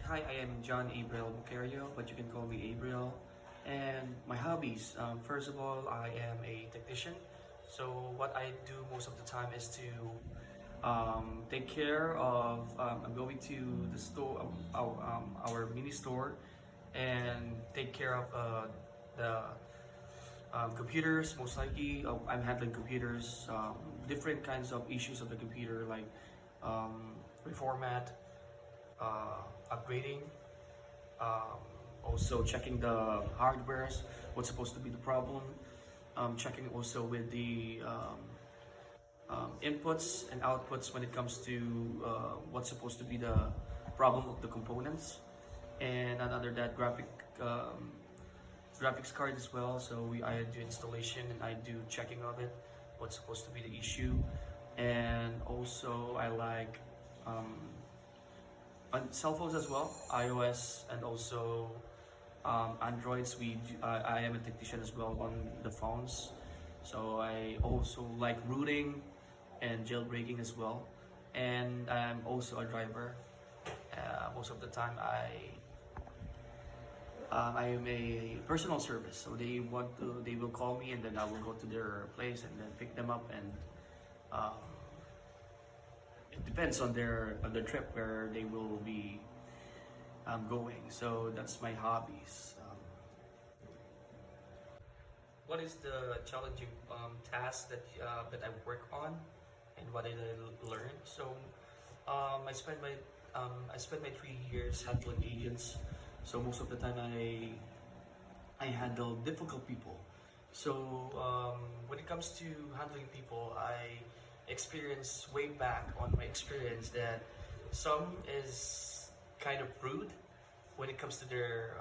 Hi, I am John Abriel Bucario, but you can call me Abriel. And my hobbies, first of all, I am a technician. So what I do most of the time is to take care of, I'm going to the store, our mini store, and take care of the computers, most likely. I'm handling computers, different kinds of issues of the computer, like reformat, upgrading, um, also checking the hardwares, what's supposed to be the problem, checking also with the inputs and outputs when it comes to what's supposed to be the problem of the components, and another that graphics card as well. So I do installation and I do checking of it, what's supposed to be the issue, and also I like on cell phones as well, iOS and also Androids. I am a technician as well on the phones, so I also like rooting and jailbreaking as well. And I'm also a driver. Most of the time, I am a personal service, so they will call me and then I will go to their place and then pick them up, and um, it depends on their trip where they will be going. So that's my hobbies. What is the challenging task that I work on, and what did I learn? So I spent my 3 years handling agents. So most of the time I handle difficult people. So when it comes to handling people, I experienced way back on my experience that some is kind of rude when it comes to their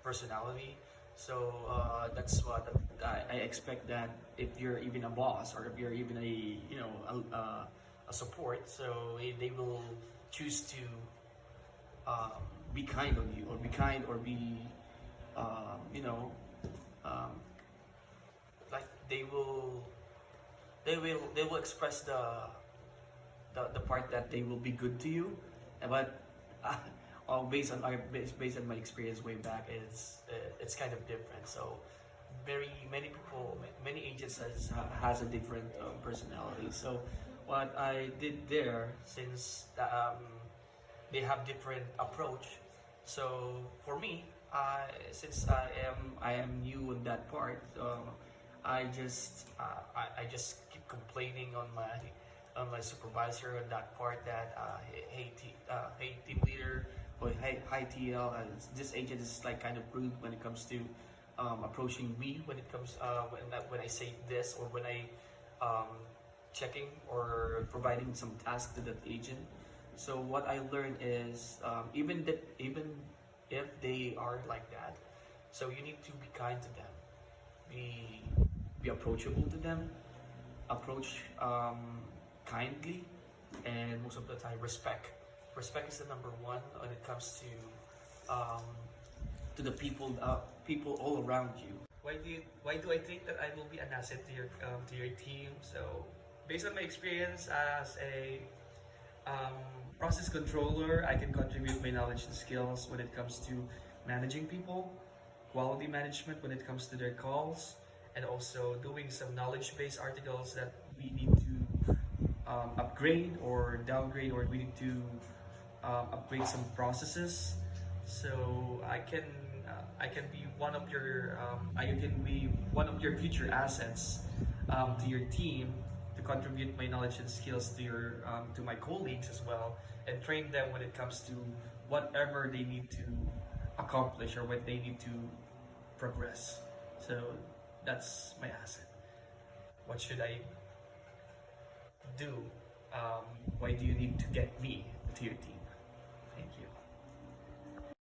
personality. So that's what I expect, that if you're even a boss or if you're even a support, so they will choose to be kind on you, or be kind, or be um, you know um, like they will express the part that they will be good to you, but based on my experience way back, it's kind of different. So very many people, many agents has a different personality. So what I did there, since they have different approach, so for me, since I am new in that part, I just keep complaining on my supervisor on that part, that hey team leader, or hi TL, this agent is like kind of rude when it comes to approaching me, when it comes when I say this, or when I checking or providing some task to that agent. So what I learned is, even if they are like that, so you need to be kind to them, be approachable to them, approach kindly, and most of the time respect. Respect is the number one when it comes to the people all around you. Why do I think that I will be an asset to your team? So based on my experience as a process controller, I can contribute my knowledge and skills when it comes to managing people, quality management when it comes to their calls, and also doing some knowledge-based articles that we need to upgrade or downgrade, or we need to upgrade some processes. So I can be one of your future assets to your team, to contribute my knowledge and skills to my colleagues as well, and train them when it comes to whatever they need to accomplish or what they need to progress. So that's my asset. What should I do? Why do you need to get me to your team?